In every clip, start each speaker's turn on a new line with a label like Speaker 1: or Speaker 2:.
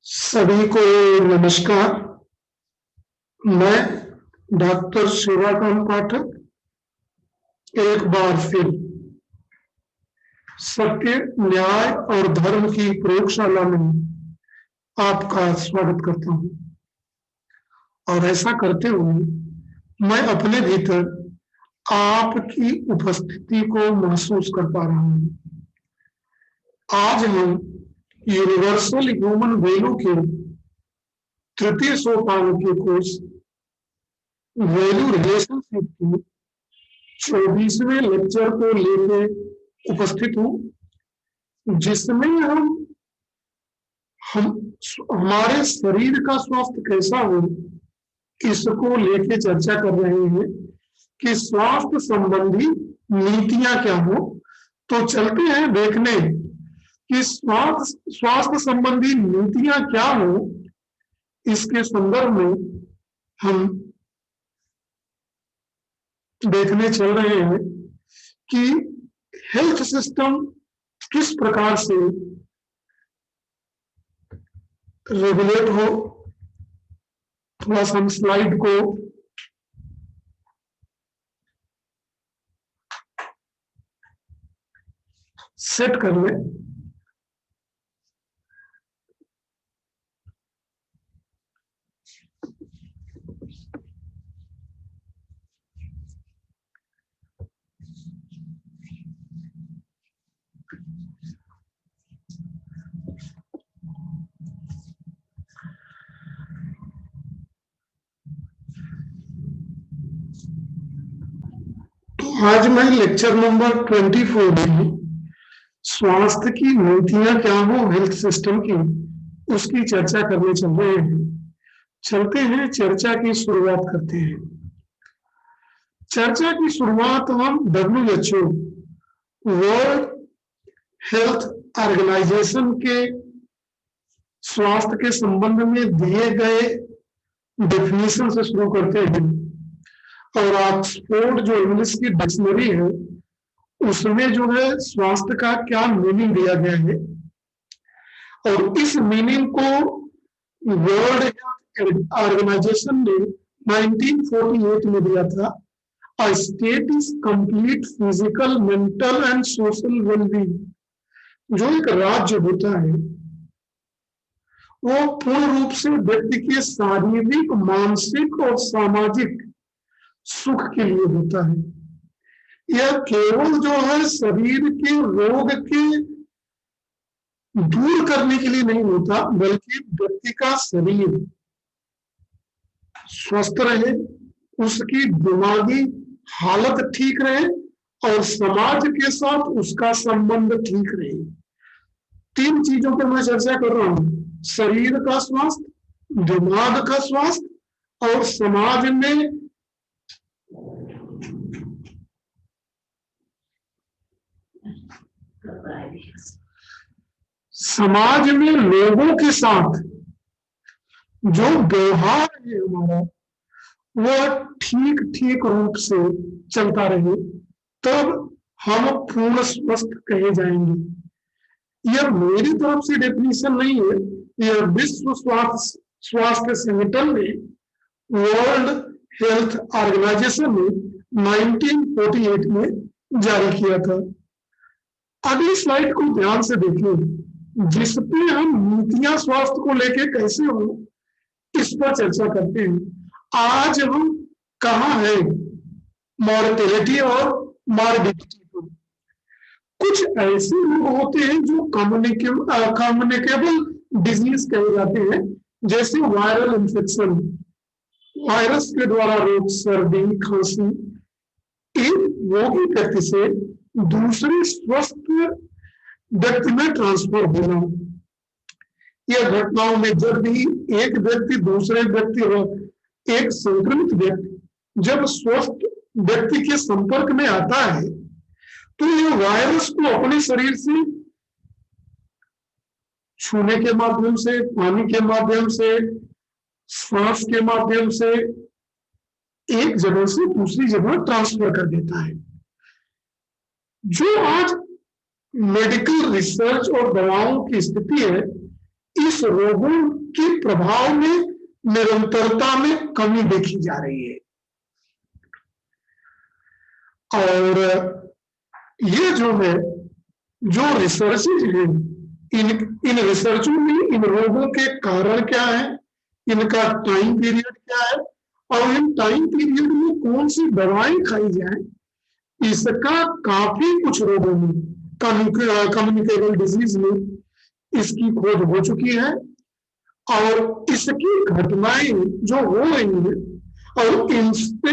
Speaker 1: सभी को नमस्कार। मैं डॉक्टर शिवाकांत पाठक एक बार फिर सत्य, न्याय और धर्म की प्रयोगशाला में आपका स्वागत करता हूं। और ऐसा करते हुए मैं अपने भीतर आपकी उपस्थिति को महसूस कर पा रहा हूं। आज हम यूनिवर्सल ह्यूमन वैल्यू के तृतीय सोपान के कोर्स वैल्यू रिलेशनशिप की 24वें लेक्चर को लेकर उपस्थित हूँ, जिसमें हम हमारे शरीर का स्वास्थ्य कैसा हो इसको लेके चर्चा कर रहे हैं कि स्वास्थ्य संबंधी नीतियां क्या हो। तो चलते हैं देखने कि स्वास्थ्य संबंधी नीतियां क्या हो। इसके संदर्भ में हम देखने चल रहे हैं कि हेल्थ सिस्टम किस प्रकार से रेगुलेट हो। थोड़ा सा हम स्लाइड को सेट कर लें। आज मैं लेक्चर नंबर 24 में स्वास्थ्य की नीतियां क्या हो हेल्थ सिस्टम की, उसकी चर्चा करने चल रहे हैं। चलते हैं, चर्चा की शुरुआत करते हैं। चर्चा की शुरुआत हम WHO वर्ल्ड हेल्थ ऑर्गेनाइजेशन के स्वास्थ्य के संबंध में दिए गए डेफिनेशन से शुरू करते हैं। और ऑक्सफोर्ड जो इंग्लिश की डिक्शनरी है उसमें जो है स्वास्थ्य का क्या मीनिंग दिया गया है, और इस मीनिंग को वर्ल्ड हेल्थ ऑर्गेनाइजेशन ने 1948 में दिया था। A state is complete physical, mental and social wellbeing. जो एक राज्य होता है वो पूर्ण रूप से व्यक्ति के शारीरिक, मानसिक और सामाजिक सुख के लिए होता है। यह केवल जो है शरीर के रोग के दूर करने के लिए नहीं होता, बल्कि व्यक्ति का शरीर स्वस्थ रहे, उसकी दिमागी हालत ठीक रहे और समाज के साथ उसका संबंध ठीक रहे। 3 चीजों पर मैं चर्चा कर रहा हूं: शरीर का स्वास्थ्य, दिमाग का स्वास्थ्य और समाज में लोगों के साथ जो व्यवहार है हमारा वो ठीक ठीक रूप से चलता रहे, तब हम पूर्ण स्वस्थ कहे जाएंगे। यह मेरी तरफ से डेफिनेशन नहीं है, यह विश्व स्वास्थ्य संगठन ने, वर्ल्ड हेल्थ ऑर्गेनाइजेशन ने 1948 में जारी किया था। अगली स्लाइड को ध्यान से देखिए, जिसपे हम नीतियां स्वास्थ्य को लेके कैसे हो इस पर चर्चा करते हैं। आज हम कहाँ है मॉर्टेलिटी और मॉर्बिडिटी पर। कुछ ऐसे लोग होते हैं जो कम्युनिकेबल डिजीज कहे जाते हैं, जैसे वायरल इंफेक्शन, वायरस के द्वारा रोग, सर्दी, खांसी, एक रोगी व्यक्ति से दूसरे स्वस्थ व्यक्ति में ट्रांसफर होना। यह घटनाओं में जब भी एक व्यक्ति दूसरे व्यक्ति, एक संक्रमित व्यक्ति जब स्वस्थ व्यक्ति के संपर्क में आता है तो यह वायरस को अपने शरीर से छूने के माध्यम से, पानी के माध्यम से, सांस के माध्यम से एक जगह से दूसरी जगह ट्रांसफर कर देता है। जो आज मेडिकल रिसर्च और दवाओं की स्थिति है, इस रोगों के प्रभाव में निरंतरता में कमी देखी जा रही है। और ये जो है, जो रिसर्चेज है, इन रिसर्चों में इन रोगों के कारण क्या है, इनका टाइम पीरियड क्या है, और इन टाइम पीरियड में कौन सी दवाएं खाई जाए, इसका काफी कुछ रोगों में, कम्युनिकेबल डिजीज में इसकी खोज हो चुकी है। और इसकी घटनाएं जो हो रही है और इनसे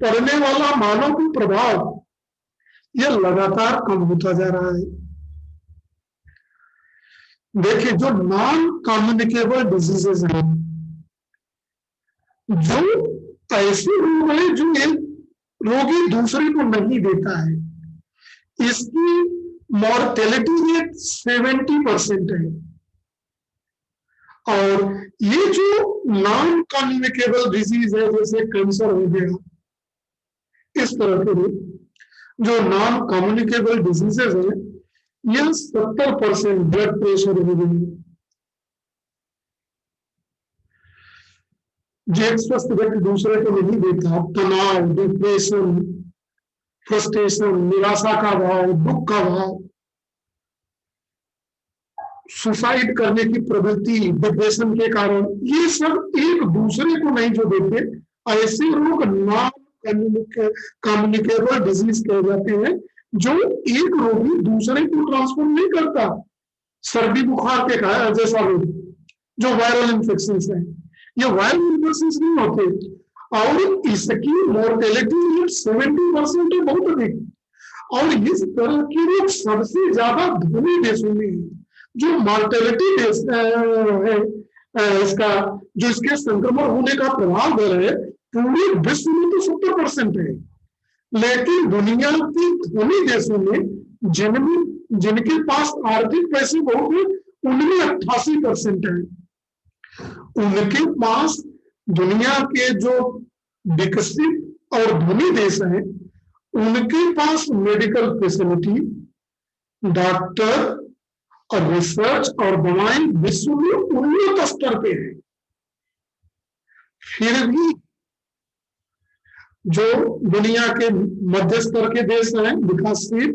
Speaker 1: पड़ने वाला मानव का प्रभाव, यह लगातार कम होता जा रहा है। देखिए, जो नॉन कम्युनिकेबल डिजीजेस हैं, जो ऐसे रोग है जो एक रोगी दूसरे को नहीं देता है, इसकी मॉर्टेलिटी रेट 70% है। और ये जो नॉन कम्युनिकेबल डिजीज है, जैसे कैंसर हो गया, इस तरह के जो नॉन कम्युनिकेबल डिजीजेज है, यह 70%, ब्लड प्रेशर हो गया, जो एक स्वस्थ व्यक्ति दूसरे को नहीं देता, तनाव, डिप्रेशन, फ्रस्ट्रेशन, निराशा का भाव, दुख का भाव, सुसाइड करने की प्रवृत्ति डिप्रेशन के कारण, ये सब एक दूसरे को नहीं जो देते, ऐसे रोग नॉन कम्युनिकेबल डिजीज कहे जाते हैं, जो एक रोगी दूसरे को ट्रांसफर नहीं करता। सर्दी बुखार के जैसा रोग, जो वायरल इन्फेक्शन है, ये वायरल इन्फेक्शन नहीं होते, और इसकी मोर्टेलिटी रेट 70% है, बहुत अधिक। और इस तरह के रोग सबसे ज्यादा धनी देशों में है। जो मॉर्टेलिटी है इसका, जो इसके संक्रमण होने का प्रभाव दर है, पूरे विश्व में तो 70% है, लेकिन दुनिया के धनी देशों में जिनके पास आर्थिक पैसे बहुत है, उनमें 88% है। उनके पास, दुनिया के जो विकसित और धनी देश हैं, उनके पास मेडिकल फैसिलिटी, डॉक्टर और रिसर्च और दवाएं विश्व में उन्नत स्तर पे है। फिर भी जो दुनिया के मध्य स्तर के देश हैं, विकासशील,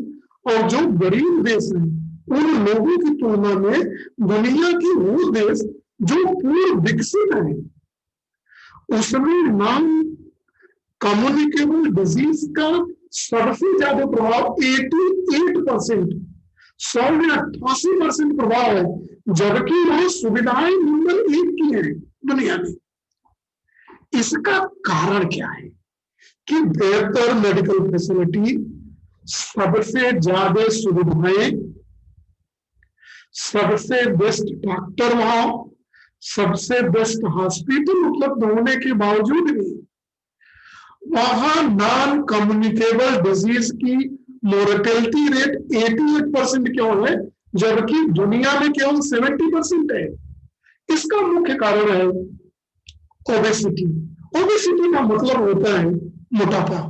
Speaker 1: और जो गरीब देश हैं, उन लोगों की तुलना में दुनिया के वो देश जो पूर्ण विकसित है, उसमें नॉन कम्युनिकेबल डिजीज का सबसे ज्यादा प्रभाव 88%, 88% प्रभाव है, जबकि वह सुविधाएं नंबर 1 की है दुनिया में। इसका कारण क्या है कि बेहतर मेडिकल फैसिलिटी, सबसे ज्यादा सुविधाएं, सबसे बेस्ट डॉक्टर वहां, सबसे बेस्ट हॉस्पिटल उपलब्ध होने के बावजूद भी वहां नॉन कम्युनिकेबल डिजीज की मोर्टेलिटी रेट 88% क्यों है, जबकि दुनिया में केवल 70% है। इसका मुख्य कारण है ओबेसिटी। ओबेसिटी का मतलब होता है मोटापा।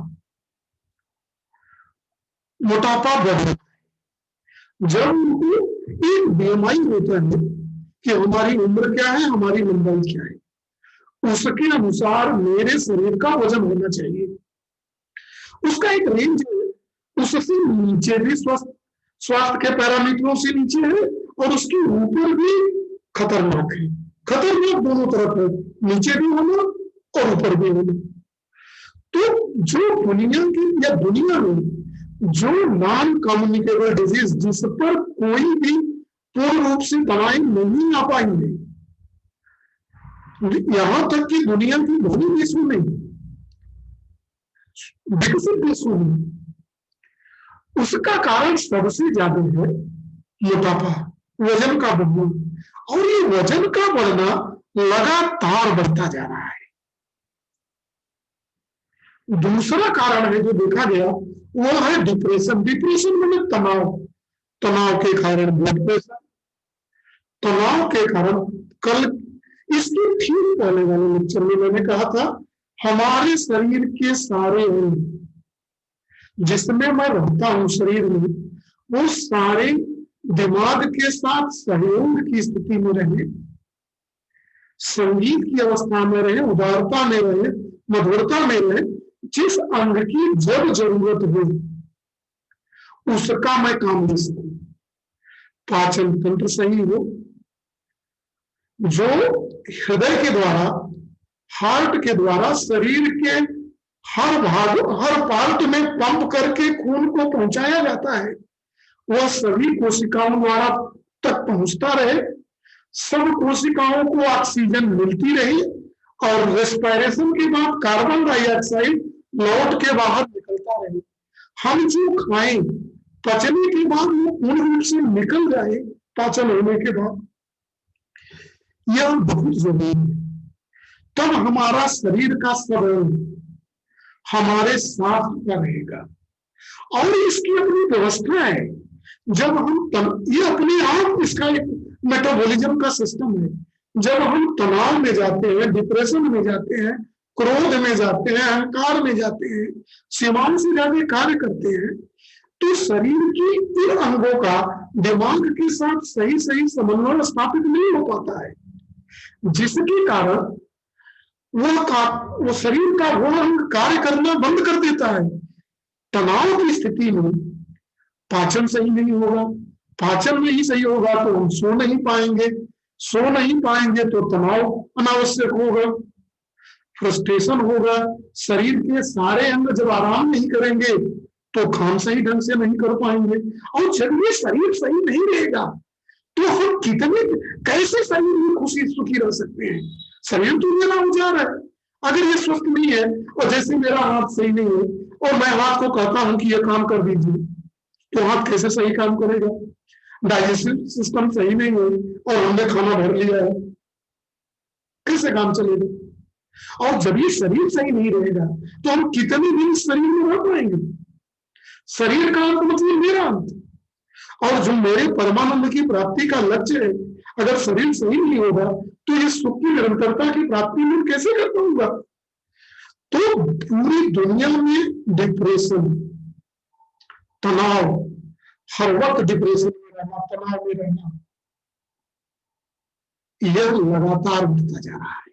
Speaker 1: मोटापा बढ़ना, जब उनको एक बीएमआई होता है कि हमारी उम्र क्या है, हमारी लंबाई क्या है, उसके अनुसार मेरे शरीर का वजन होना चाहिए। उसका एक रेंज है, उससे नीचे भी स्वास्थ्य के पैरामीटरों से नीचे है, और उसके ऊपर भी खतरनाक है। खतरनाक दोनों तरफ है, नीचे भी होना और ऊपर भी होना। तो जो दुनिया में जो नॉन कम्युनिकेबल डिजीज, जिस पर कोई भी पूर्ण रूप से दवाएं नहीं आ पाएंगे, यहां तक कि दुनिया की धनी देशों में, विकसित देशों में, उसका कारण सबसे ज्यादा है मोटापा, वजन का बढ़ना। और ये वजन का बढ़ना लगातार बढ़ता जा रहा है। दूसरा कारण है जो देखा गया, वो है डिप्रेशन। डिप्रेशन मतलब तनाव के कारण ब्लड प्रेशर, तनाव के कारण, कल इसके ठीक पहले वाले लेक्चर में मैंने कहा था, हमारे शरीर के सारे अंग जिसमें मैं रहता हूं शरीर में, वो सारे दिमाग के साथ सहयोग की स्थिति में रहे, संगीत की अवस्था में रहे, उदारता में रहे, मधुरता में रहे, जिस अंग की जब जरूरत हो उसका मैं काम ले सकूं। पाचन तंत्र सही हो, जो हृदय के द्वारा, हार्ट के द्वारा शरीर के हर भाग, हर पार्ट में पंप करके खून को पहुंचाया जाता है, वह सभी कोशिकाओं द्वारा तक पहुंचता रहे, सब कोशिकाओं को ऑक्सीजन मिलती रही और रेस्पिरेशन के बाद कार्बन डाइऑक्साइड लौट के बाहर निकलता रहे। हम जो खाएं पचने के बाद वो पूर्ण रूप से निकल जाए पाचन होने के बाद, यह बहुत जरूरी है। तब हमारा शरीर का सब हमारे साथ रहेगा। और इसकी अपनी व्यवस्था है। जब हम ये अपने आप इसका एक मेटाबॉलिज्म का सिस्टम है। जब हम तनाव में जाते हैं, डिप्रेशन में जाते हैं, क्रोध में जाते हैं, अहंकार में जाते हैं, सीमाओं से ज्यादा कार्य करते हैं, तो शरीर की इन अंगों का दिमाग के साथ सही सही समन्वय स्थापित नहीं हो पाता है, जिसके कारण वो शरीर का वो अंग कार्य करना बंद कर देता है। तनाव की स्थिति में पाचन सही नहीं होगा, पाचन नहीं सही होगा तो हम सो नहीं पाएंगे, सो नहीं पाएंगे तो तनाव अनावश्यक होगा, फ्रस्ट्रेशन होगा, शरीर के सारे अंग जब आराम नहीं करेंगे तो काम सही ढंग से नहीं कर पाएंगे। और जब ये शरीर सही नहीं रहेगा तो हम कितने कैसे शरीर में खुशी सुखी रह सकते हैं। शरीर तो मेरा उजाड़ है, अगर ये स्वस्थ नहीं है और जैसे मेरा हाथ सही नहीं है और मैं हाथ को कहता हूं कि ये काम कर दीजिए, तो हाथ कैसे सही काम करेगा। डाइजेस्टिव सिस्टम सही नहीं है और हमने खाना भर लिया है, कैसे काम चलेगा। और जब ये शरीर सही नहीं रहेगा तो हम कितने दिन शरीर में रह पाएंगे। शरीर का अंत मतलब मेरा अंत, और जो मेरे परमानंद की प्राप्ति का लक्ष्य है, अगर शरीर सही नहीं होगा तो ये सुख की निरंतरता की प्राप्ति में कैसे कर पाऊंगा। तो पूरी दुनिया में डिप्रेशन, तनाव, हर वक्त डिप्रेशन में रहना, तनाव में रहना, यह लगातार बढ़ता जा रहा है।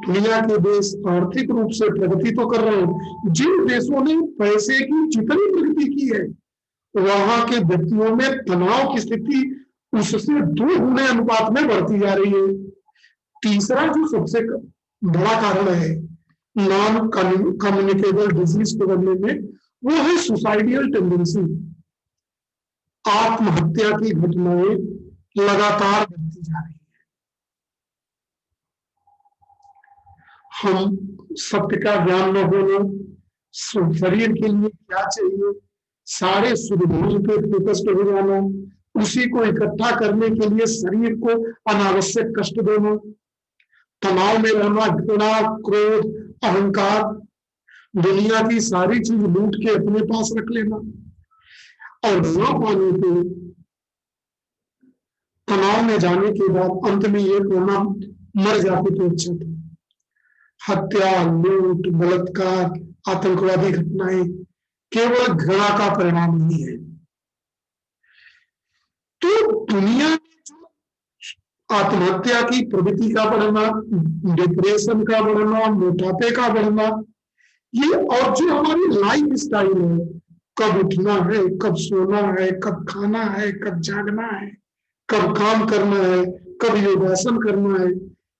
Speaker 1: दुनिया के देश आर्थिक रूप से प्रगति तो कर रहे हैं, जिन देशों ने पैसे की जितनी प्रगति की है वहां के व्यक्तियों में तनाव की स्थिति उससे 2 गुने अनुपात में बढ़ती जा रही है। तीसरा जो सबसे बड़ा कारण है नॉन कम्युनिकेबल डिजीज के बनने में, वो है सुसाइडियल टेंडेंसी। आत्महत्या की घटनाएं लगातार बढ़ती जा रही है। हम सत्य का ज्ञान न होना, शरीर के लिए क्या चाहिए, सारे सुविधाओं पे फोकस्ड हो जाना, उसी को इकट्ठा करने के लिए शरीर को अनावश्यक कष्ट देना, तनाव में रहना, घृणा, क्रोध, अहंकार, दुनिया की सारी चीज लूट के अपने पास रख लेना, और न पाने पे तनाव में जाने के बाद अंत में ये कहना मर जाते तो अच्छा था। हत्या, लूट, बलात्कार, आतंकवादी घटनाएं केवल घृणा का परिणाम नहीं है। तो दुनिया में जो आत्महत्या की प्रवृत्ति का बढ़ना, डिप्रेशन का बढ़ना, मोटापे का बढ़ना, ये और जो हमारी लाइफ स्टाइल है, कब उठना है, कब सोना है, कब खाना है, कब जागना है, कब काम करना है, कब योगासन करना है,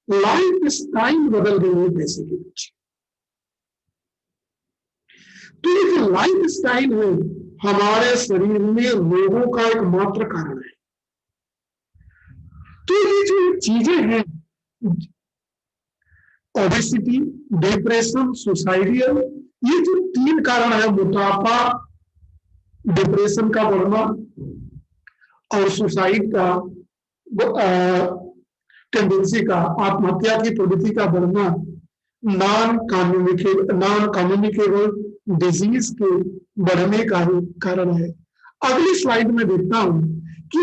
Speaker 1: लाइफ स्टाइल बदल गई है पैसे के पीछे। तो ये जो लाइफ स्टाइल है हमारे शरीर में रोगों का एक मात्र कारण है। तो ये जो चीजें हैं, ओबेसिटी, डिप्रेशन, सुसाइडियल, ये जो 3 कारण है, मोटापा, डिप्रेशन का बढ़ना और सुसाइड का टेंडेंसी का, आत्महत्या की प्रवृत्ति का बढ़ना, नॉन कम्युनिकेबल डिजीज के बढ़ने का ही कारण है। अगली स्लाइड में देखता हूं कि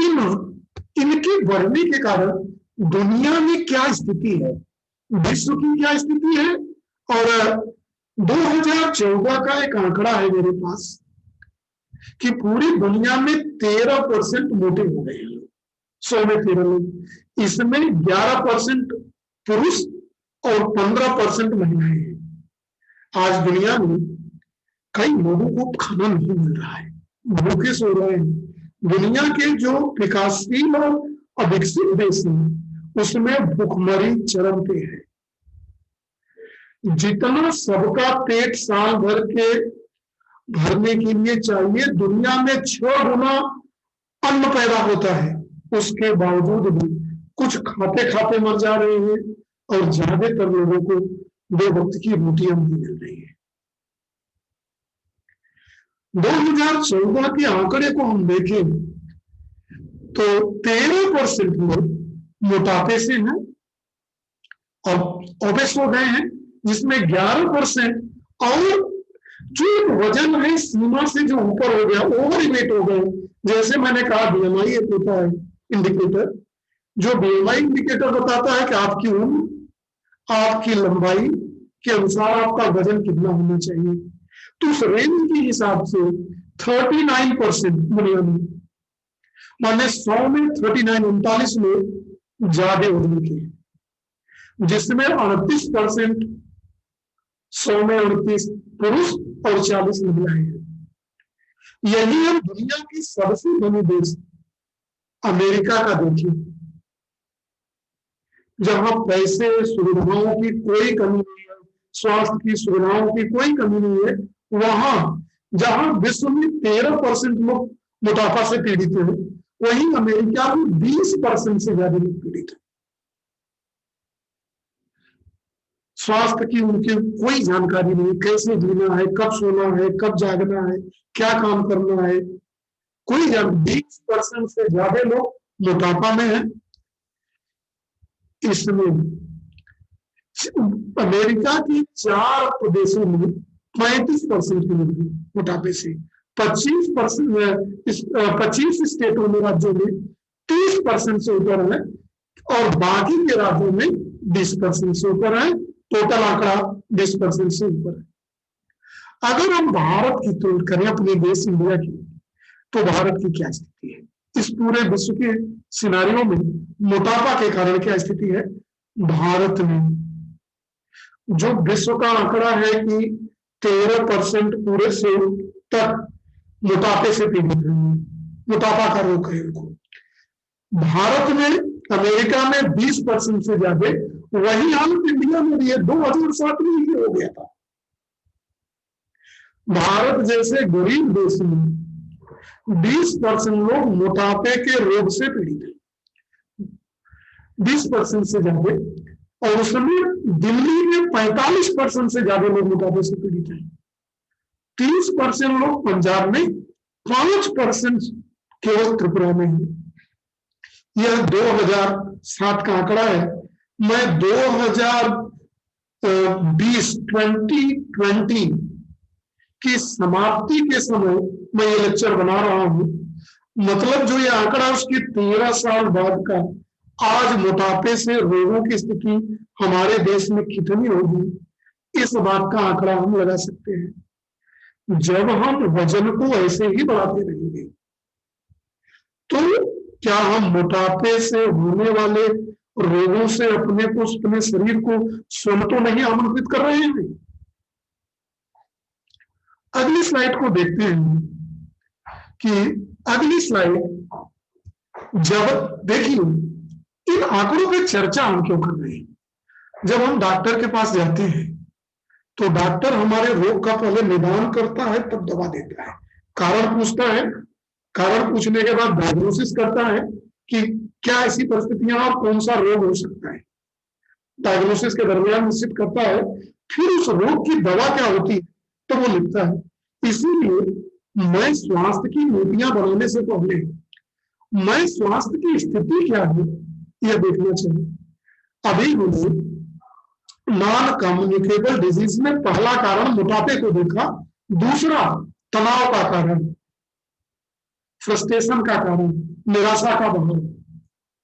Speaker 1: इनके बढ़ने के कारण दुनिया में क्या स्थिति है, विश्व की क्या स्थिति है। और 2014 का एक आंकड़ा है मेरे पास, कि पूरी दुनिया में 13% मोटे हो गए हैं लोग, 100 में 13 लोग। इसमें 11% पुरुष और 15% महिलाएं हैं। आज दुनिया में कई लोगों को खाना नहीं मिल रहा है, भूखे सो रहे हैं। दुनिया के जो विकासशील और अविकसित देश हैं उसमें भूखमरी चरम पे है। जितना सबका पेट साल भर के भरने के लिए चाहिए, दुनिया में 6 गुना अन्न पैदा होता है। उसके बावजूद भी कुछ खाते खाते मर जा रहे हैं और ज्यादातर लोगों को 2 वक्त की रोटियां नहीं मिल रही है। 2014 के आंकड़े को हम देखें तो 13% लोग मोटापे से हैं और ओबेस हो गए हैं, जिसमें 11% और जो वजन है सीमा से जो ऊपर हो गया, ओवर वेट हो गए। जैसे मैंने कहा बीएमआई एक होता है इंडिकेटर, जो बीएमआई इंडिकेटर बताता है कि आपकी उम्र, आपकी लंबाई के अनुसार आपका वजन कितना होना चाहिए। तो उस रेंज के हिसाब से 39% दुनिया में, माने 100 में 39, 39 लोग ज्यादा वजन के, जिसमें 38% 100 में 38 पुरुष और 40 महिलाएं हैं। यही हम दुनिया की सबसे बड़ी देश अमेरिका का देखिए, जहां पैसे सुविधाओं की कोई कमी नहीं है, स्वास्थ्य की सुविधाओं की कोई कमी नहीं है, वहां जहां विश्व में 13% लोग मोटापा से पीड़ित हैं, वहीं अमेरिका में 20% से ज्यादा लोग पीड़ित हैं। स्वास्थ्य की उनकी कोई जानकारी नहीं, कैसे जीना है, कब सोना है, कब जागना है, क्या काम करना है, कोई 20% से ज्यादा लोग मोटापा में है। इसमें अमेरिका की 4 प्रदेशों में 35% के लोग मोटापे से, 25 स्टेटों में, राज्यों में 30% से ऊपर है और बाकी के राज्यों में 20% से ऊपर है। टोटल आंकड़ा 20% से ऊपर है। अगर हम भारत की तुलना करें अपने देश इंडिया की, तो भारत की क्या स्थिति है? इस पूरे विश्व के सिनारियों में मोटापा के कारण क्या स्थिति है? भारत में जो विश्व का आंकड़ा है कि 13% पूरे से तक मोटापे से पीड़ित है, मोटापा का रोग है उनको। भारत में, अमेरिका में 20% से ज्यादा, वही हालत इंडिया में भी है। 2007 में ही हो गया था। भारत जैसे गरीब देश में 20% लोग मोटापे के रोग से पीड़ित हैं, 20% से ज्यादा, और उसमें दिल्ली में 45% से ज्यादा लोग मोटापे से पीड़ित हैं। 30% लोग पंजाब में, 5% केवल त्रिपुरा में है। यह 2007 का आंकड़ा है। मैं 2020 की समाप्ति के समय मैं ये लेक्चर बना रहा हूं। मतलब जो ये आंकड़ा उसकी 13 साल बाद का, आज मोटापे से रोगों की स्थिति हमारे देश में कितनी होगी, इस बात का आंकड़ा हम लगा सकते हैं। जब हम वजन को ऐसे ही बढ़ाते रहेंगे तो क्या हम मोटापे से होने वाले रोगों से अपने को, अपने शरीर को स्वयं तो नहीं आमंत्रित कर रहे हैं? अगली स्लाइड को देखते हैं कि अगली स्लाइड, जब देखिए इन आंकड़ों की चर्चा हम क्यों कर रहे हैं? जब हम डॉक्टर के पास जाते हैं तो डॉक्टर हमारे रोग का पहले निदान करता है, तब दवा देता है, कारण पूछता है, कारण पूछने के बाद डायग्नोसिस करता है कि क्या ऐसी परिस्थितियां और कौन सा रोग हो सकता है। डायग्नोसिस के दरमियान निश्चित करता है, फिर उस रोग की दवा क्या होती है तो वो लिखता है। इसीलिए मैं स्वास्थ्य की नीतियां बनाने से पहले मैं स्वास्थ्य की स्थिति क्या है यह देखना चाहिए। अभी मुझे नॉन कम्युनिकेबल डिजीज में पहला कारण मोटापे को देखा, दूसरा तनाव का कारण, फ्रस्ट्रेशन का कारण, निराशा का भाव,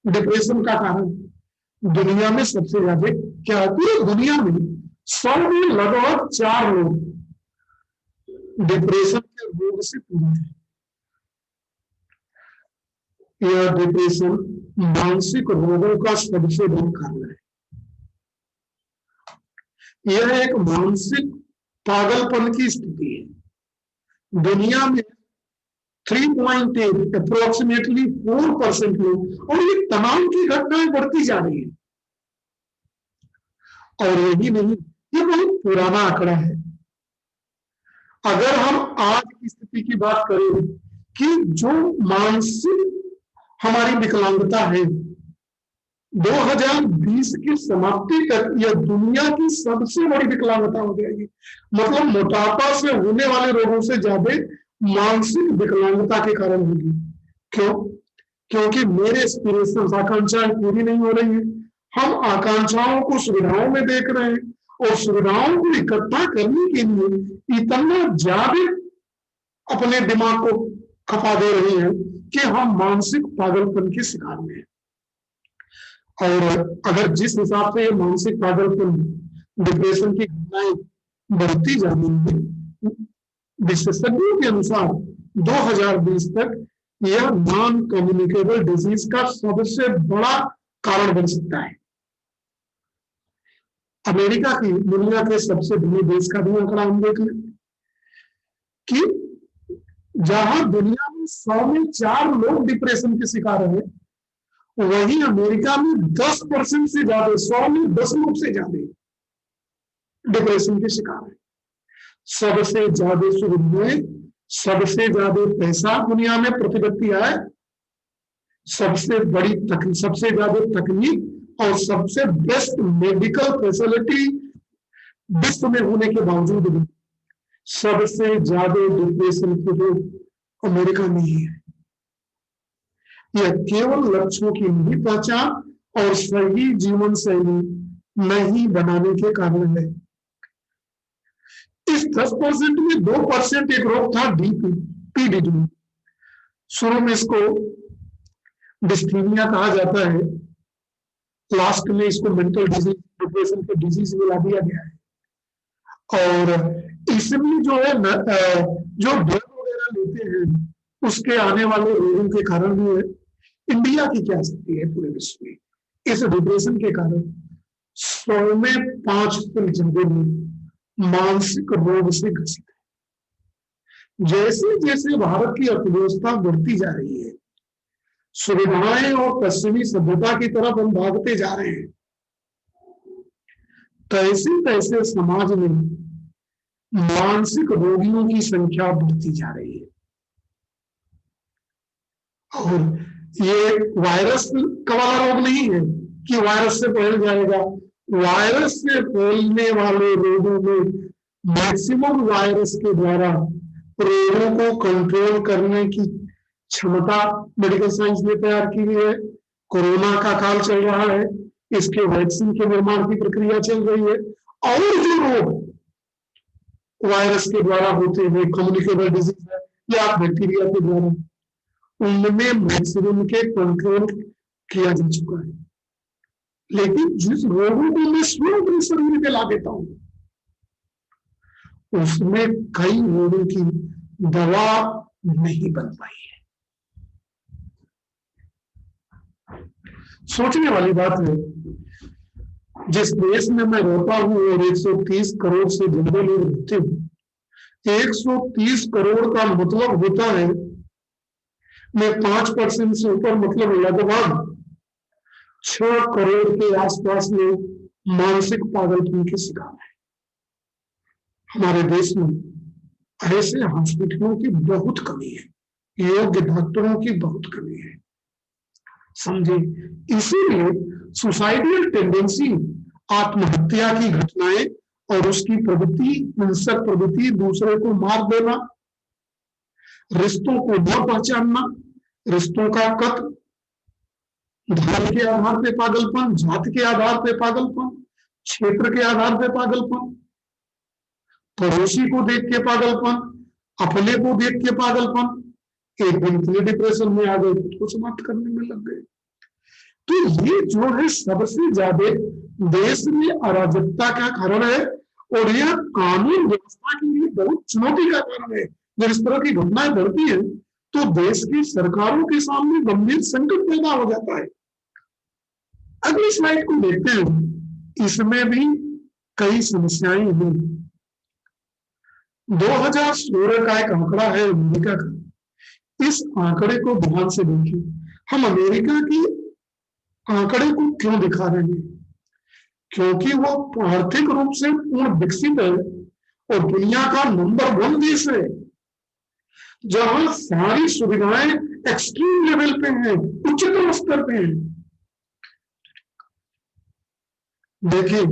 Speaker 1: डिप्रेशन का कारण। दुनिया में सबसे ज्यादा क्या है? पूरी दुनिया में 100 में लगभग 4 लोग डिप्रेशन के रोग से पीड़ित हैं। यह डिप्रेशन मानसिक रोगों का सबसे बड़ा कारण है। यह एक मानसिक पागलपन की स्थिति है। दुनिया में 3.8 अप्रोक्सीमेटली 4% लोग, और ये तनाव की घटनाएं बढ़ती जा रही है। और यही नहीं, ये बहुत पुराना आंकड़ा है। अगर हम आज की स्थिति की बात करें कि जो मानसिक हमारी विकलांगता है, 2020 की समाप्ति तक यह दुनिया की सबसे बड़ी विकलांगता हो जाएगी। मतलब मोटापा से होने वाले रोगों से ज्यादा मानसिक विकलांगता के कारण होगी। क्यों? क्योंकि मेरे एस्पिरेशंस, आकांक्षाएं पूरी नहीं हो रही है। हम आकांक्षाओं को सुविधाओं में देख रहे हैं, और सुविधाओं को इकट्ठा करने के लिए इतना ज्यादा अपने दिमाग को खपा दे रहे हैं कि हम मानसिक पागलपन के शिकार में हैं। और अगर जिस हिसाब से ये मानसिक पागलपन, डिप्रेशन की घटनाएं बढ़ती जा रही है, विशेषज्ञों के अनुसार 2020 तक यह नॉन कम्युनिकेबल डिजीज का सबसे बड़ा कारण बन सकता है। अमेरिका की, दुनिया के सबसे बड़े देश का भी आंकड़ा हम देख लें कि जहां दुनिया में 100 में 4 लोग डिप्रेशन के शिकार हैं, वहीं अमेरिका में 10% से ज्यादा, 100 में 10 लोग से ज्यादा डिप्रेशन के शिकार है। सबसे ज्यादा सुविधाएं, सबसे ज्यादा पैसा दुनिया में प्रति व्यक्ति आए, सबसे ज्यादा तकनीक और सबसे बेस्ट मेडिकल फैसिलिटी विश्व में होने के बावजूद भी सबसे ज्यादा डिप्रेशन के लोग अमेरिका में ही है। यह केवल लक्ष्यों की नहीं पहचान और सही जीवन शैली नहीं बनाने के कारण है। इस 10% में 2% एक रोग था, पीडीडी। शुरू में इसको डिस्थीनिया कहा जाता है, लास्ट में इसको मेंटल डिजीज, डिप्रेशन के डिजीज मिला दिया गया है। और इसमें जो है जो ड्रग वगैरह लेते हैं, उसके आने वाले रोगों के कारण भी है। इंडिया की क्या स्थिति है पूरे विश्व में इस डिप्रेशन के कारण? 100 में 5 से ज्यादा लोग मानसिक रोग से ग्रसित है। जैसे जैसे भारत की अर्थव्यवस्था बढ़ती जा रही है, सुविधाएं और पश्चिमी सभ्यता की तरफ हम भागते जा रहे हैं, तैसे तैसे समाज में मानसिक रोगियों की संख्या बढ़ती जा रही है। और ये वायरस का वाला रोग नहीं है कि वायरस से फैल जाएगा। वायरस से फैलने वाले रोगों में मैक्सिमम वायरस के द्वारा रोगों को कंट्रोल करने की क्षमता मेडिकल साइंस ने तैयार की है। कोरोना का काल चल रहा है, इसके वैक्सीन के निर्माण की प्रक्रिया चल रही है। और जो रोग वायरस के द्वारा होते हैं, कम्युनिकेबल डिजीज है या बैक्टीरिया के द्वारा, उनमें मैक्सिमम के कंट्रोल किया जा चुका है। लेकिन जिस रोगों को मैं स्वयं अपने शरीर में ला देता हूं, उसमें कई रोगों की दवा नहीं बन पाई है। सोचने वाली बात है, जिस देश में मैं रहता हूं और 130 करोड़ से ज्यादा लोग रहते हैं, 130 करोड़ का मतलब होता है में 5% से ऊपर, मतलब लगभग 6 करोड़ के आसपास लोग मानसिक पागलपन के शिकार हैं। हमारे देश में ऐसे हॉस्पिटलों की बहुत कमी है, योग्य डॉक्टरों की बहुत कमी है, समझे। इसीलिए सुसाइडल टेंडेंसी, आत्महत्या की घटनाएं और उसकी प्रवृत्ति, हिंसक प्रवृत्ति, दूसरे को मार देना, रिश्तों को न पहचानना, रिश्तों का कत्ल, धर्म के आधार पे पागलपन, जात के आधार पे पागलपन, क्षेत्र के आधार पे पागलपन, पड़ोसी को देख के पागलपन, अपने को देख के पागलपन, एक दिन इतने डिप्रेशन में आ गए, खुद को समाप्त करने में लग गए। तो ये जो है सबसे ज्यादा देश में अराजकता का कारण है, और यह कानून व्यवस्था के लिए बहुत चुनौती का कारण है। जब इस तरह की घटनाएं बढ़ती हैं तो देश की सरकारों के सामने गंभीर संकट पैदा हो जाता है। अगली स्लाइड को देखते हैं, इसमें भी कई समस्याएं हैं। 2016 का एक आंकड़ा है अमेरिका का। इस आंकड़े को ध्यान से देखिए। हम अमेरिका की आंकड़े को क्यों दिखा रहे हैं? क्योंकि वो आर्थिक रूप से पूर्ण विकसित है और दुनिया का नंबर 1 देश है, जहां सारी सुविधाएं एक्सट्रीम लेवल पे हैं, उच्चतम स्तर पे हैं। देखिए,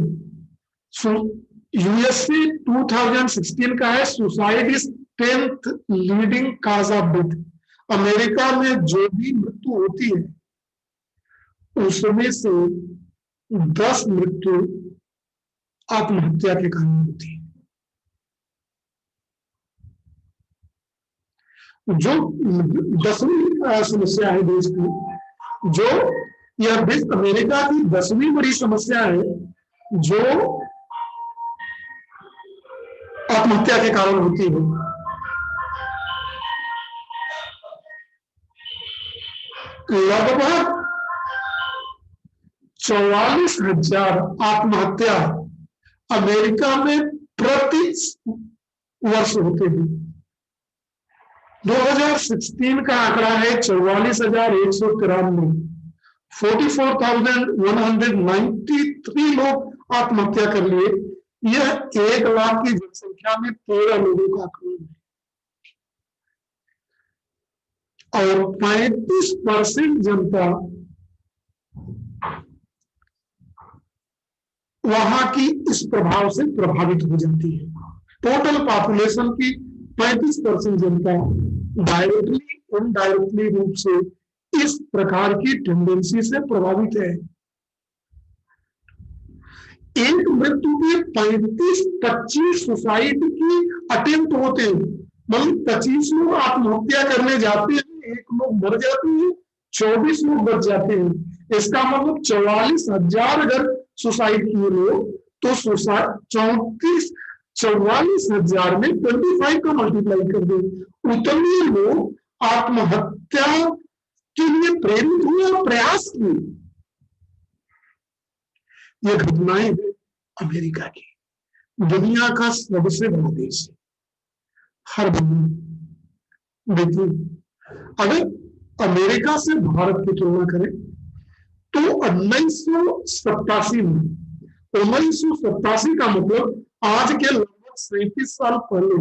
Speaker 1: यूएसए 2016 का है, suicide is 10th leading cause of death. America में जो भी मृत्यु होती है उसमें से 10 मृत्यु आत्महत्या के कारण होती है। जो 10वीं समस्या है देश की, जो यह देश अमेरिका की 10वीं बड़ी समस्या है जो आत्महत्या के कारण होती है। लगभग 44,000 आत्महत्या अमेरिका में प्रति वर्ष होते हैं। 2016 का आंकड़ा है 44,193। 44,193 लोग आत्महत्या कर लिए। यह 1 लाख की जनसंख्या में 13 लोगों का आंकड़ा है और 35% जनता वहां की इस प्रभाव से प्रभावित हो जाती है। टोटल पॉपुलेशन की 35% जनता डायरेक्टली इनडायरेक्टली रूप से इस प्रकार की टेंडेंसी से प्रभावित है। एक मृत्यु में 35-25 सुसाइड की अटेम्प्ट होते हैं, मतलब 25 लोग आत्महत्या करने जाते हैं, 1 लोग मर जाते हैं, 24 लोग बच जाते हैं। इसका मतलब 44,000 अगर सुसाइड किए लोग तो 44,000 में 25 का मल्टीप्लाई कर दे, उतने लोग आत्महत्या के लिए प्रेरित हुए और प्रयास किए। ये घटनाएं हैं अमेरिका की। दुनिया का सबसे बड़ा देश है हर महीने। देखिए, अगर अमेरिका से भारत की तुलना करें तो 1987 का मतलब आज के लगभग 37 साल पहले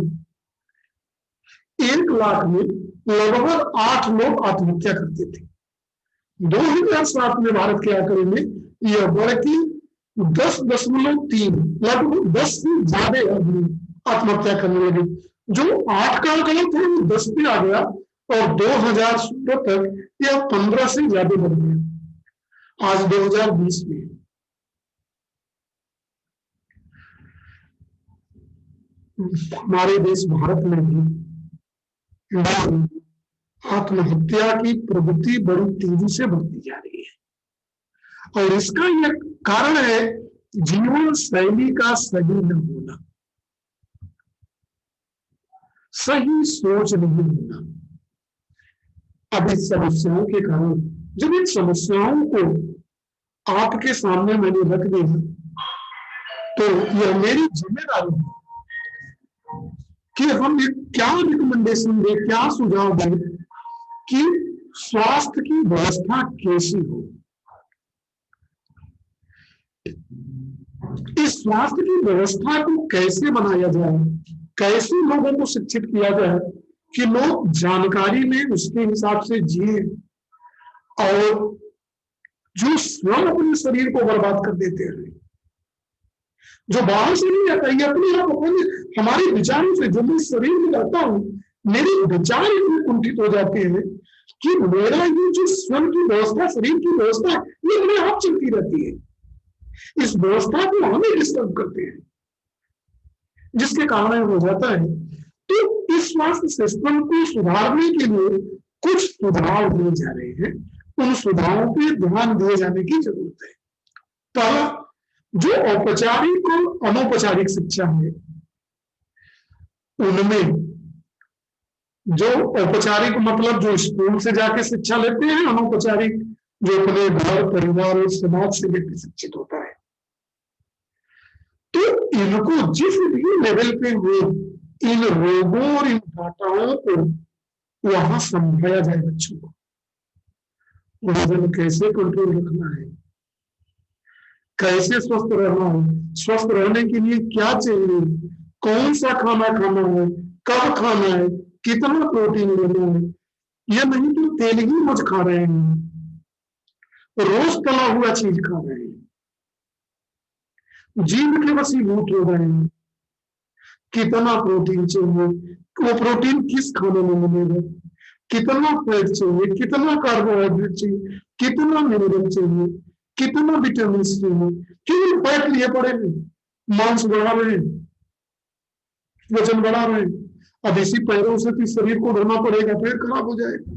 Speaker 1: 1 लाख में लगभग 8 लोग आत्महत्या करते थे। 2007 में भारत के आंकड़े में यह बढ़ के 10.3, लगभग 10 से ज्यादा आदमी आत्महत्या करने लगे। जो 8 का आंकड़ा था वो 10 पे आ गया और 2016 तक यह 15 से ज्यादा बढ़ गया। आज 2020 में हमारे देश भारत में भी आत्महत्या की प्रवृत्ति बड़ी तेजी से बढ़ती जा रही है और इसका यह कारण है जीवन शैली का सही न होना, सही सोच नहीं होना। अब इस समस्याओं के कारण, जब इन समस्याओं को आपके सामने मैंने रख दिया तो यह मेरी जिम्मेदारी है कि हम क्या रिकमेंडेशन दें, क्या सुझाव दें कि स्वास्थ्य की व्यवस्था कैसी हो। इस स्वास्थ्य की व्यवस्था को कैसे बनाया जाए, कैसे लोगों को शिक्षित किया जाए कि लोग जानकारी लें, उसके हिसाब से जिए और जो स्वयं अपने शरीर को बर्बाद कर देते हैं, जो बाहर से नहीं आता, ये अपने आप अपने हमारे विचारों से, जो मैं शरीर में रहता हूं, मेरे विचार इतने कुंठित हो जाते हैं कि मेरा ये जो स्वयं की व्यवस्था, शरीर की व्यवस्था, ये अपने आप चलती रहती है। इस व्यवस्था को हमें डिस्टर्ब करते हैं, जिसके कारण हो जाता है। तो इस स्वास्थ्य सिस्टम को सुधारने के लिए कुछ सुधार दिए जा रहे हैं, उन सुधारों पे ध्यान दिए जाने की जरूरत है। पहला, जो औपचारिक और अनौपचारिक शिक्षा है उनमें जो औपचारिक मतलब जो स्कूल से जाके शिक्षा लेते हैं, अनौपचारिक जो अपने घर परिवार और समाज से व्यक्ति शिक्षित होता है। तो इनको जिस भी लेवल पे वो इन रोगों और इन डाटाओं को वहां समझाया जाए बच्चों को, वजन कैसे कंट्रोल रखना है, कैसे स्वस्थ रहना है, स्वस्थ रहने के लिए क्या चाहिए, कौन सा खाना खाना है, कब खाना है, कितना प्रोटीन लेना है। ये नहीं तो तेल ही मच खा रहे हैं, रोज तला हुआ चीज खा रहे हैं, जीभ के वसीभूत हो रहे हैं। कितना प्रोटीन चाहिए, वो प्रोटीन किस खाने में मिलेगा, कितना फैट चाहिए, कितना कार्बोहाइड्रेट चाहिए, कितना मिनरल चाहिए, कितना विटामिन चाहिए, क्यों फैट लिए पड़े हैं, मांस बढ़ा रहे हैं, वजन बढ़ा रहे हैं। अब इसी पैरों से तो शरीर को ढोना पड़ेगा, पेट खराब हो जाएगा,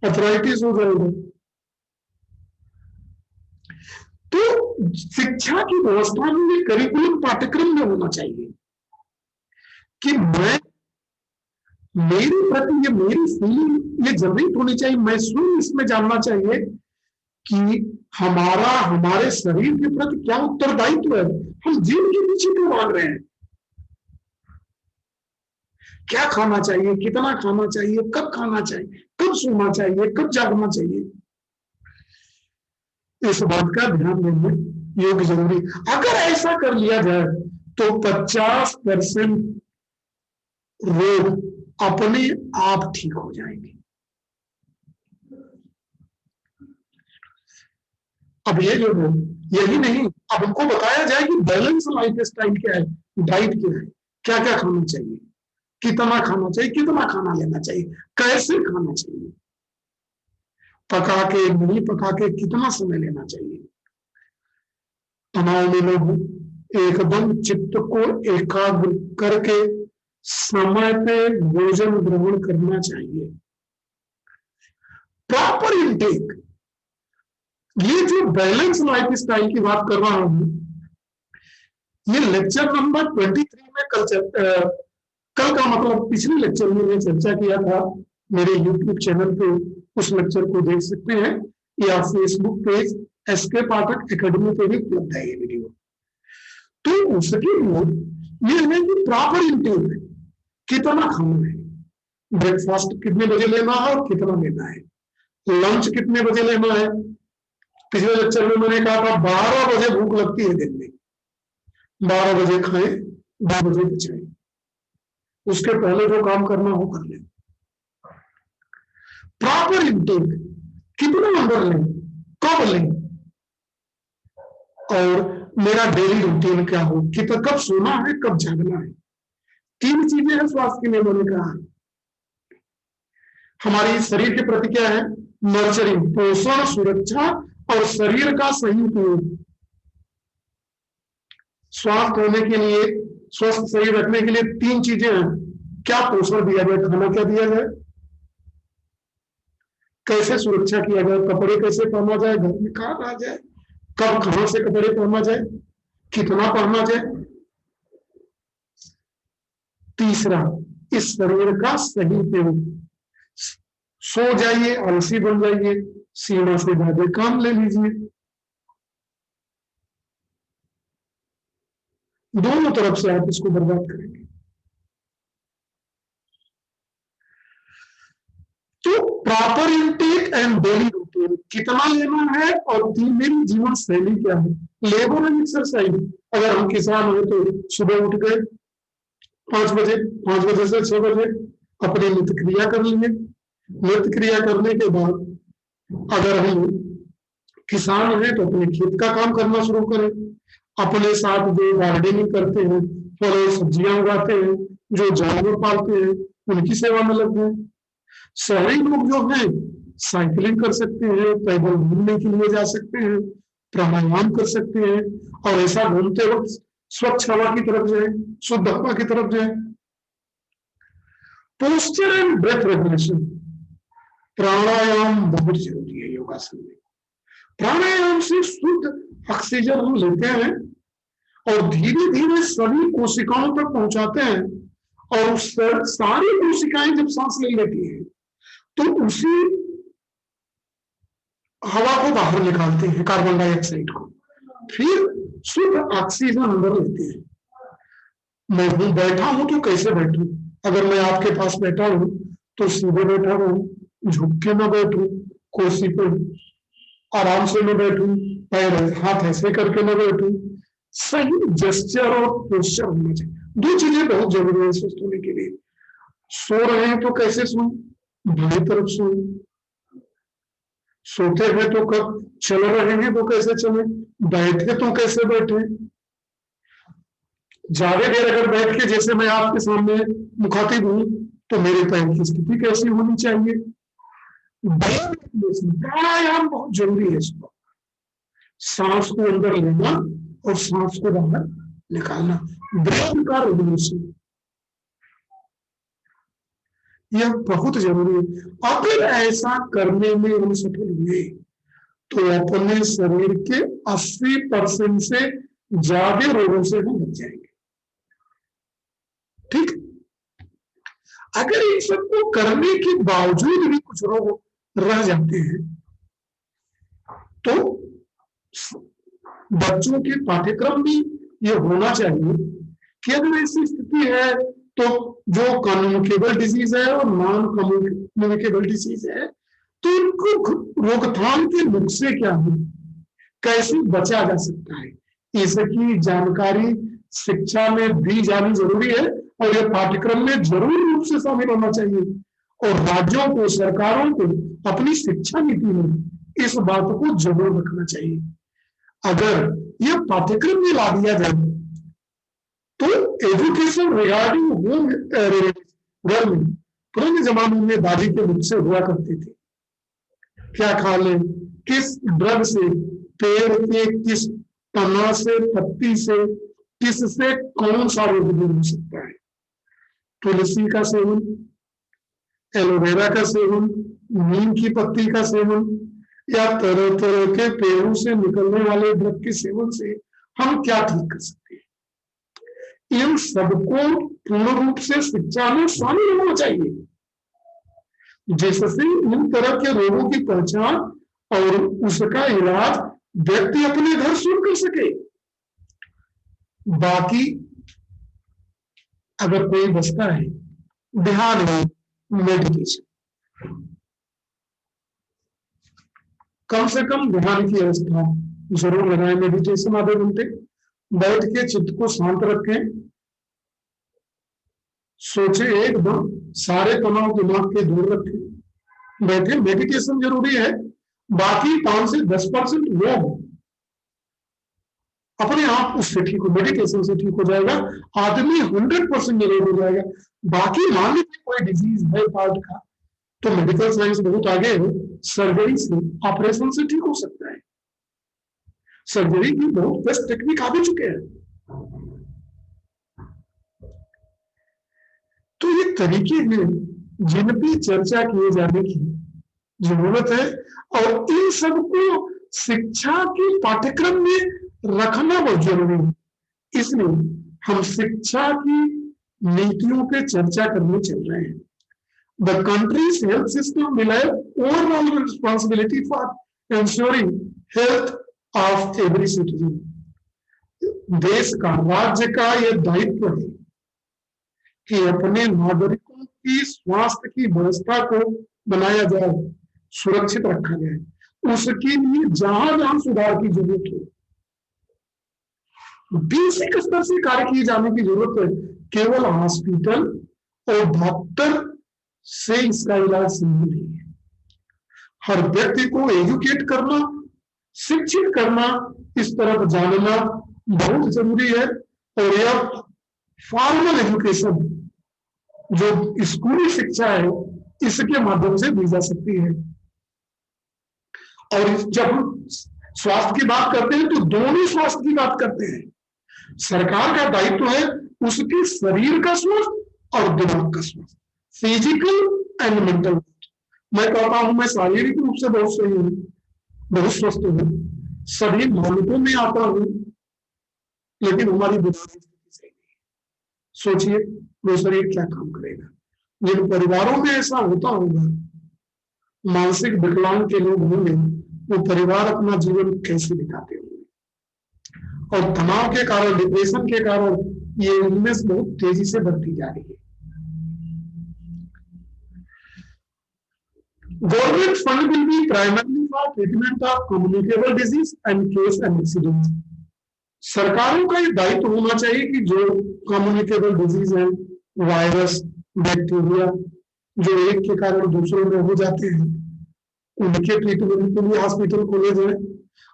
Speaker 1: अर्थराइटिस हो जाएगा। तो शिक्षा की व्यवस्था में करिकुलम पाठ्यक्रम में होना चाहिए कि मैं मेरे प्रति ये मेरी फीलिंग ये जनरेट होनी चाहिए, मैं स्वयं इसमें जानना चाहिए कि हमारे शरीर के प्रति क्या उत्तरदायित्व है, हम जीवन के पीछे क्यों भाग रहे हैं, क्या खाना चाहिए, कितना खाना चाहिए, कब खाना चाहिए, कब सोना चाहिए, कब जागना चाहिए, इस बात का ध्यान देने योग्य जरूरी। अगर ऐसा कर लिया जाए तो 50% रोग अपने आप ठीक हो जाएंगे। अब ये जो है यही नहीं, अब हमको बताया जाए कि बैलेंस लाइफ स्टाइल क्या है, डाइट क्या है, क्या क्या खाना चाहिए, कितना खाना चाहिए, कितना खाना लेना चाहिए, कैसे खाना चाहिए, पका के नहीं पका के कितना समय लेना चाहिए। तनाव में लोग एकदम चित्त को एकाग्र करके समय पे भोजन ग्रहण करना चाहिए, प्रॉपर इनटेक। ये जो बैलेंस लाइफ स्टाइल की बात कर रहा हूं, ये लेक्चर नंबर 23 में कल का मतलब पिछले लेक्चर में मैंने चर्चा किया था, मेरे यूट्यूब चैनल पे उस लेक्चर को देख सकते हैं, या फेसबुक पेज एसके पाठक एकेडमी पे भी उपलब्ध है ये वीडियो। तो उसके लिए ये है कि प्रॉपर इंटेक कितना खाना है, ब्रेकफास्ट कितने बजे लेना है और कितना लेना है, लंच कितने बजे लेना है। पिछले लेक्चर में मैंने कहा था 12 बजे भूख लगती है दिन में, 12 बजे खाएं, 2 बजे बचाएं, उसके पहले जो काम करना हो कर लें। प्रॉपर इंटेक कितना नंबर लें, कब लें, और मेरा डेली रूटीन क्या हो, कितना कब सोना है, कब जागना है। 3 चीजें हैं स्वास्थ्य के लिए मैंने कहा। हमारी शरीर के प्रति क्या है, नर्चरिंग, पोषण, सुरक्षा और शरीर का सही उपयोग। स्वस्थ होने के लिए, स्वस्थ शरीर रखने के लिए 3 चीजें हैं। क्या पोषण दिया जाए, खाना क्या दिया जाए, कैसे सुरक्षा किया जाए, कपड़े कैसे पहना जाए, घर में कहाँ रहा जाए, कब कहां से कपड़े पहना जाए, कितना पहना जाए। तीसरा, इस शरीर का सही उपयोग। सो जाइए, आलसी बन जाइए, सीमा से ज्यादा काम ले लीजिए, दोनों तरफ से आप इसको बर्बाद करेंगे। तो proper intake and daily routine कितना लेना है, और मेरी जीवन शैली क्या है। लेबर एंड एक्सरसाइज, अगर हम किसान हैं तो सुबह उठ गए 5 बजे, 5 बजे से 6 बजे अपनी नित्य क्रिया कर लेंगे। नित्य क्रिया करने के बाद अगर हम किसान हैं तो अपने खेत का काम करना शुरू करें, अपने साथ जो गार्डनिंग करते हैं, फल और सब्जियां उगाते हैं, जो जानवर पालते हैं, उनकी सेवा में लग गए। शहरी लोग जो हैं साइकिलिंग कर सकते हैं, पैदल घूमने के लिए जा सकते हैं, प्राणायाम कर सकते हैं, और ऐसा घूमते वक्त स्वच्छ हवा की तरफ जाए, शुद्ध हवा की तरफ जाए। पोस्चर एंड ब्रेथ रेगुलेशन, प्राणायाम बहुत जरूरी है योगासन में। प्राणायाम से शुद्ध ऑक्सीजन हम लेते हैं और धीरे धीरे सभी कोशिकाओं तक पहुंचाते हैं, और उस सारी कोशिकाएं जब सांस ले लेती है तो उसी हवा को बाहर निकालते हैं, कार्बन डाइऑक्साइड को, फिर शुद्ध ऑक्सीजन अंदर लेते हैं। मैं हूं बैठा हूं तो कैसे बैठूं? अगर मैं आपके पास बैठा हूं तो सीधे बैठा रहूं, झुक के न बैठूं, कुर्सी पर आराम से न बैठूं, पैर हाथ ऐसे करके न बैठूं। सही जेस्चर और पोस्चर होना चाहिए। दो चीजें बहुत जरूरी है स्वस्थ होने के लिए। सो रहे हैं तो कैसे सोएं? बाई तरफ सोएं। सोते हैं तो कब? चल रहे हैं तो कैसे चले? बैठे तो कैसे बैठे? ज्यादा देर अगर बैठ के, जैसे मैं आपके सामने मुखातिब हूं, तो मेरे पैर की स्थिति कैसी होनी चाहिए? प्राणायाम बहुत जरूरी है। इसको सांस को अंदर लेना और सांस को बाहर निकालना, ब्रेन का रेगुलेशन, यह बहुत जरूरी है। अगर ऐसा करने में हम सफल हुए तो अपने शरीर के 80% से ज्यादा रोगों से हम बच जाएंगे। ठीक। अगर इन सबको करने के बावजूद भी कुछ रोग रह जाते हैं तो बच्चों के पाठ्यक्रम में यह होना चाहिए कि अगर ऐसी स्थिति है तो जो कम्युनिकेबल डिजीज है और नॉन कम्युनिकेबल डिजीज है, तो इनको रोकथाम के नुस्खे क्या है, कैसे बचा जा सकता है, इसकी जानकारी शिक्षा में दी जानी जरूरी है और यह पाठ्यक्रम में जरूर रूप से शामिल होना चाहिए। और राज्यों को, सरकारों को अपनी शिक्षा नीति में इस बात को जरूर रखना चाहिए। अगर यह पाठ्यक्रम में ला दिया जाए तो एजुकेशन रिगार्डिंग होम गर्मिंग, पुराने जमाने में दादी के मुझसे हुआ करते थे, क्या खा लें, किस ड्रग से, पेड़ के किस तना से, पत्ती से, किससे कौन सा रोग दूर हो सकता है। तुलसी का सेवन, एलोवेरा का सेवन, नीम की पत्ती का सेवन या तरह तरह के पेड़ों से निकलने वाले ड्रग के सेवन से हम क्या ठीक कर सकते हैं, इन सबको पूर्ण रूप से शिक्षा में शामिल होना चाहिए, जिससे इन तरह के रोगों की पहचान और उसका इलाज व्यक्ति अपने घर शुरू कर सके। बाकी अगर कोई बचता है, ध्यान है, मेडिटेशन, कम से कम ध्यान की अवस्था जरूर लगाएं। मेडिटेशन आधे घंटे बैठ के चित्त को शांत रखें, सोचे एकदम, सारे तनाव दिमाग के दूर रखें, बैठे। मेडिटेशन जरूरी है। बाकी 5 से 10% वो अपने आप उससे ठीक हो, मेडिटेशन से ठीक हो जाएगा, आदमी 100% निरोग हो जाएगा। बाकी मान लीजिए कोई डिजीज है पार्ट का, तो मेडिकल साइंस बहुत आगे है, सर्जरी से, ऑपरेशन से ठीक हो सकता है। सर्जरी की बहुत बेस्ट टेक्निक आ भी चुके हैं। तो ये तरीके हैं जिन पे चर्चा किए जाने की जरूरत है और इन सबको शिक्षा के पाठ्यक्रम में रखना बहुत जरूरी है। इसलिए हम शिक्षा की नीतियों पे चर्चा करने चल रहे हैं। The country's health system will have overall responsibility for ensuring health of every citizen. देश का, राज्य का यह दायित्व है कि अपने नागरिकों की स्वास्थ्य की व्यवस्था को बनाया जाए, सुरक्षित रखा जाए। उसके लिए जहां जहां सुधार की जरूरत हो, बेसिक स्तर से कार्य किए जाने की जरूरत है। केवल हॉस्पिटल और डॉक्टर से इसका इलाज संभव नहीं है। हर व्यक्ति को एजुकेट करना, शिक्षित करना, इस तरफ जानना बहुत जरूरी है। और यह फॉर्मल एजुकेशन, जो स्कूली शिक्षा है, इसके माध्यम से दी जा सकती है। और जब हम स्वास्थ्य की बात करते हैं तो दोनों स्वास्थ्य की बात करते हैं। सरकार का दायित्व है उसके शरीर का स्वास्थ्य और दिमाग का स्वास्थ्य, फिजिकल एंड मेंटल। मैं कहता हूं मैं शारीरिक रूप से बहुत सही हूं, बहुत स्वस्थ हूं, सभी मानकों में आता हूं, लेकिन हमारी दिमागी स्थिति सही नहीं है। सोचिए वो शरीर क्या काम करेगा। जिन परिवारों में ऐसा होता होगा, मानसिक विकलांग के लोग होंगे, वो परिवार अपना जीवन कैसे बिताते होंगे। और तनाव के कारण, डिप्रेशन के कारण ये इलनेस बहुत तेजी से बढ़ती जा रही है। Government fund will be primarily for treatment of communicable disease and case and accident. सरकारों का ये दायित्व होना चाहिए कि जो कम्युनिकेबल डिजीज है, वायरस, बैक्टीरिया, जो एक के कारण दूसरों में हो जाते हैं, उनके ट्रीटमेंट के लिए हॉस्पिटल खोले जाए।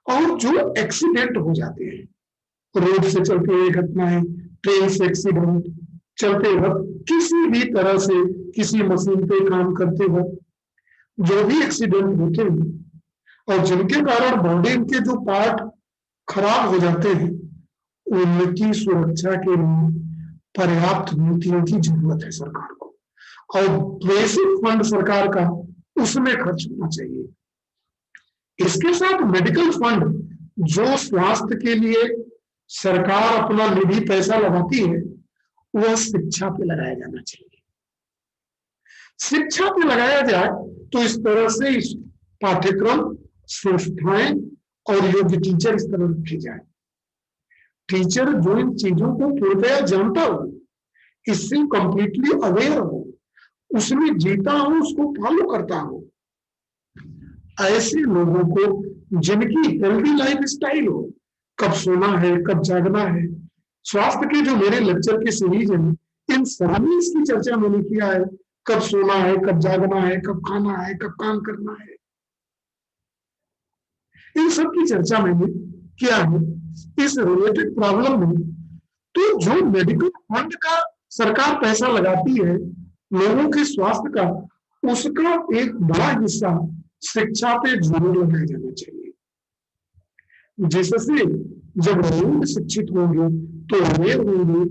Speaker 1: और जो एक्सीडेंट हो जाते हैं, रोड से चलते हुए घटनाएं, ट्रेन से एक्सीडेंट, चलते वक्त किसी भी तरह से किसी मशीन पे काम करते वक्त जो भी एक्सीडेंट होते हैं और जिनके कारण बॉडी के जो पार्ट खराब हो जाते हैं, उनकी सुरक्षा के लिए पर्याप्त नीतियों की जरूरत है सरकार को। और बेसिक फंड सरकार का उसमें खर्च होना चाहिए। इसके साथ मेडिकल फंड, जो स्वास्थ्य के लिए सरकार अपना निधि पैसा लगाती है, वह शिक्षा पे लगाया जाना चाहिए। शिक्षा पे लगाया जाए तो इस तरह से इस पाठ्यक्रम, संस्थाएं और योग्य टीचर इस तरह रखे जाए। टीचर जो इन चीजों को पूर्णतया जानता हो, इससे कंप्लीटली अवेयर हो, उसमें जीता हो, उसको फॉलो करता हो, ऐसे लोगों को जिनकी हेल्दी लाइफ स्टाइल हो, कब सोना है, कब जागना है, स्वास्थ्य के जो मेरे लेक्चर की सीरीज है, इन सभी इसकी चर्चा मैंने किया है। कब सोना है, कब जागना है, कब खाना है, कब काम करना है, इन सब की चर्चा मैंने किया है इस रिलेटेड प्रॉब्लम में। तो जो मेडिकल फंड का सरकार पैसा लगाती है लोगों के स्वास्थ्य का, उसका एक बड़ा हिस्सा शिक्षा पे जरूर लगाया जाना चाहिए, जिससे जब लोग शिक्षित होंगे तो अवेयर होंगे,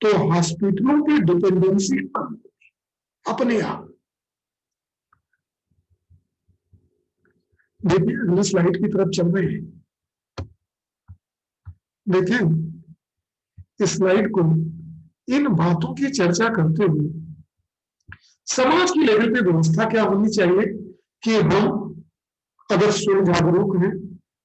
Speaker 1: तो हॉस्पिटलों की डिपेंडेंसी कम होगी अपने आप। देखिए अगली स्लाइड की तरफ चल रहे हैं। देखें इस स्लाइड को, इन बातों की चर्चा करते हुए समाज की लेवल पे व्यवस्था क्या होनी चाहिए कि हम अगर स्वयं जागरूक हैं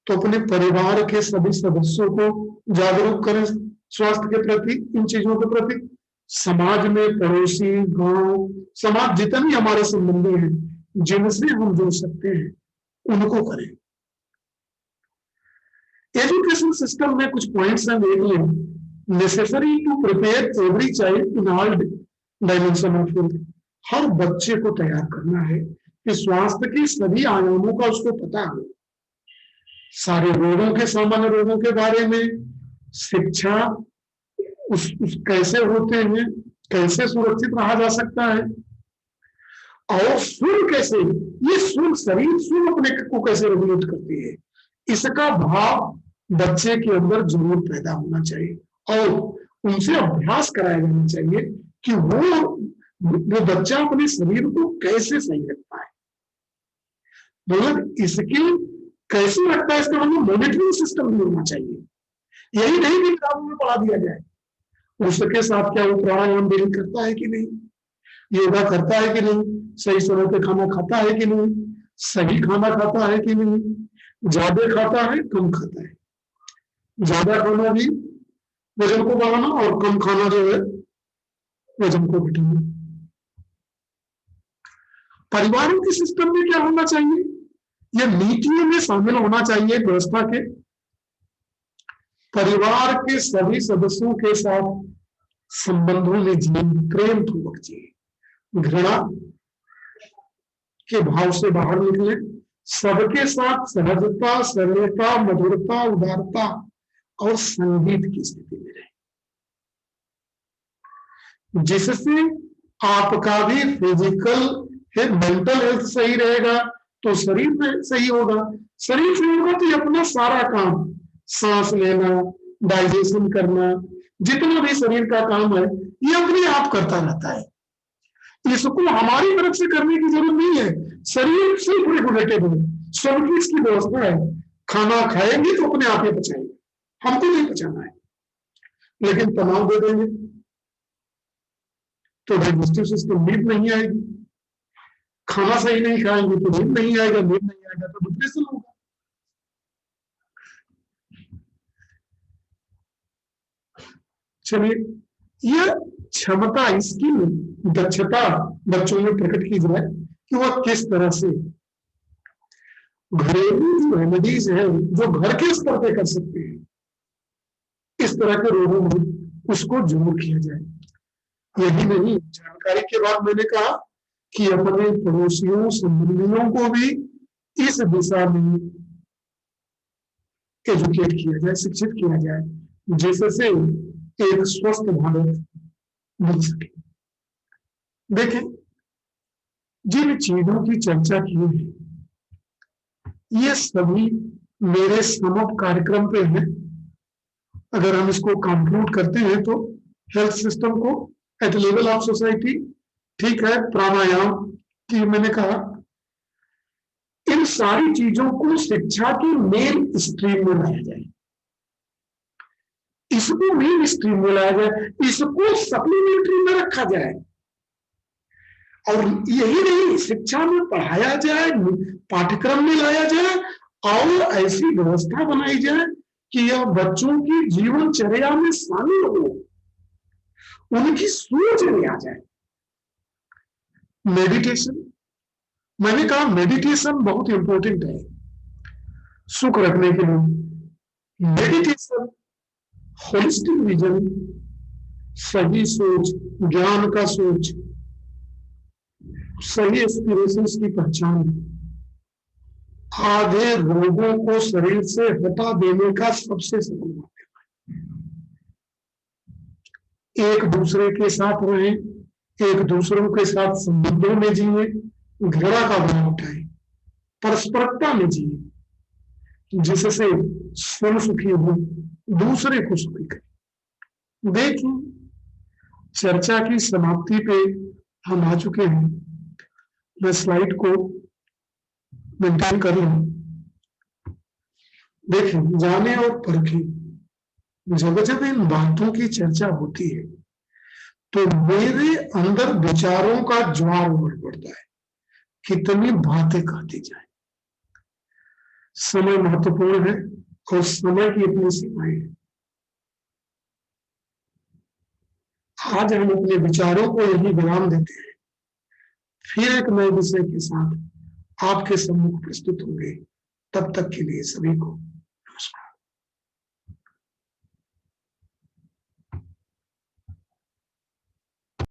Speaker 1: तो अपने परिवार के सभी सदस्यों को जागरूक करें स्वास्थ्य के प्रति, इन चीजों के प्रति। समाज में पड़ोसी, गांव, समाज जितने हमारे संबंधी हैं, जिनसे हम जुड़ सकते हैं, उनको करें। एजुकेशन सिस्टम में कुछ पॉइंट्स हैं, देख लें। Necessary to prepare every child in all dimension of health. हर बच्चे को तैयार करना है कि स्वास्थ्य के सभी आयामों का उसको पता हो, सारे रोगों के, सामान्य रोगों के बारे में शिक्षा, उस कैसे होते हैं, कैसे सुरक्षित रहा जा सकता है, और सुन कैसे, ये सुन शरीर सुन अपने को कैसे रेगुलेट करती है, इसका भाव बच्चे के अंदर जरूर पैदा होना चाहिए और उनसे अभ्यास कराया जाना चाहिए कि वो बच्चा अपने शरीर को कैसे सही रखता है। मतलब इसके कैसे रखता है, इसका मतलब मॉनिटरिंग सिस्टम भी होना चाहिए। यही नहीं कि किताबों में पढ़ा दिया जाए, उसके साथ क्या वो प्राणायाम डेली करता है कि नहीं, योगा करता है कि नहीं, सही समय पे खाना खाता है कि नहीं, सही खाना खाता है कि नहीं, ज्यादा खाता है, कम खाता है। ज्यादा खाना भी वजन को बढ़ाना और कम खाना जो है वजन को घटाना। परिवारों के सिस्टम में क्या होना चाहिए, यह नीतियों में शामिल होना चाहिए व्यवस्था के। परिवार के सभी सदस्यों के साथ संबंधों में जीवन प्रेम पूर्वक जिए, घृणा के भाव से बाहर निकले, सबके साथ सहजता, सरलता, मधुरता, उदारता और संगीत की स्थिति में रहे, जिससे आपका भी फिजिकल मेंटल हेल्थ सही रहेगा तो शरीर में सही होगा। शरीर सही होगा तो ये अपना सारा काम, सांस लेना, डाइजेशन करना, जितना भी शरीर का काम है, ये अपने आप करता रहता है। इसको हमारी तरफ से करने की जरूरत नहीं है, शरीर सिर्फ रेगुलेटेड है, सबकी इसकी व्यवस्था है। खाना खाएंगे तो अपने आप ही पचाएंगे, हमको नहीं पचाना है, लेकिन तनाव दे देंगे, तो डाइजेस्टिव सिस्टम, नींद नहीं आएगी। खाना सही नहीं खाएंगे तो नींद नहीं आएगा, नींद नहीं आएगा तो डिप्रेशन होगा। चलिए, यह क्षमता, इसकी दक्षता बच्चों में प्रकट की जाए कि वह किस तरह से घरेलू रेमेडीज है जो घर के स्तर पे कर सकते हैं, इस तरह के रोगों में उसको जरूर किया जाए। यही नहीं, जानकारी के बाद मैंने कहा कि अपने पड़ोसियों संबंधियों को भी इस दिशा में एजुकेट किया जाए, शिक्षित किया जाए, जिससे एक स्वस्थ भारत मिल सके। देखें, जिन चीजों की चर्चा की है ये सभी मेरे समअप कार्यक्रम पे है। अगर हम इसको कंक्लूड करते हैं तो हेल्थ सिस्टम को एट लेवल ऑफ सोसाइटी, ठीक है, प्राणायाम की मैंने कहा, इन सारी चीजों को शिक्षा की मेन स्ट्रीम में लाया जाए, इसको मेन स्ट्रीम में लाया जाए, इसको सप्लीमेंट्री में रखा जाए, और यही नहीं, शिक्षा में पढ़ाया जाए, पाठ्यक्रम में लाया जाए, और ऐसी व्यवस्था बनाई जाए कि यह बच्चों की जीवनचर्या में शामिल हो, उनकी सोच में आ जाए। मेडिटेशन, मैंने कहा मेडिटेशन बहुत इंपॉर्टेंट है सुख रखने के लिए। मेडिटेशन, होलिस्टिक विजन, सही सोच, ज्ञान का सोच, सही एस्पिरेशंस की पहचान, आधे रोगों को शरीर से हटा देने का सबसे सफल माध्यम है। एक दूसरे के साथ रहें, एक दूसरों के साथ संबंधों में जिए, घृणा का भाव उठाए, परस्परता में जिए, जिससे स्वयं सुखी हो, दूसरे को सुखी करें। देखिए, चर्चा की समाप्ति पे हम आ चुके हैं। मैं स्लाइड को मेंटेन कर लूं। देखें, जाने और परखें, जब जब इन बातों की चर्चा होती है तो मेरे अंदर विचारों का ज्वार उमड़ पड़ता है, कितनी बातें कहती जाए। समय महत्वपूर्ण है और समय की अपनी सीमाएं हैं। आज हम अपने विचारों को यही विराम देते हैं, फिर एक नए विषय के साथ आपके सम्मुख प्रस्तुत होंगे। तब तक के लिए सभी को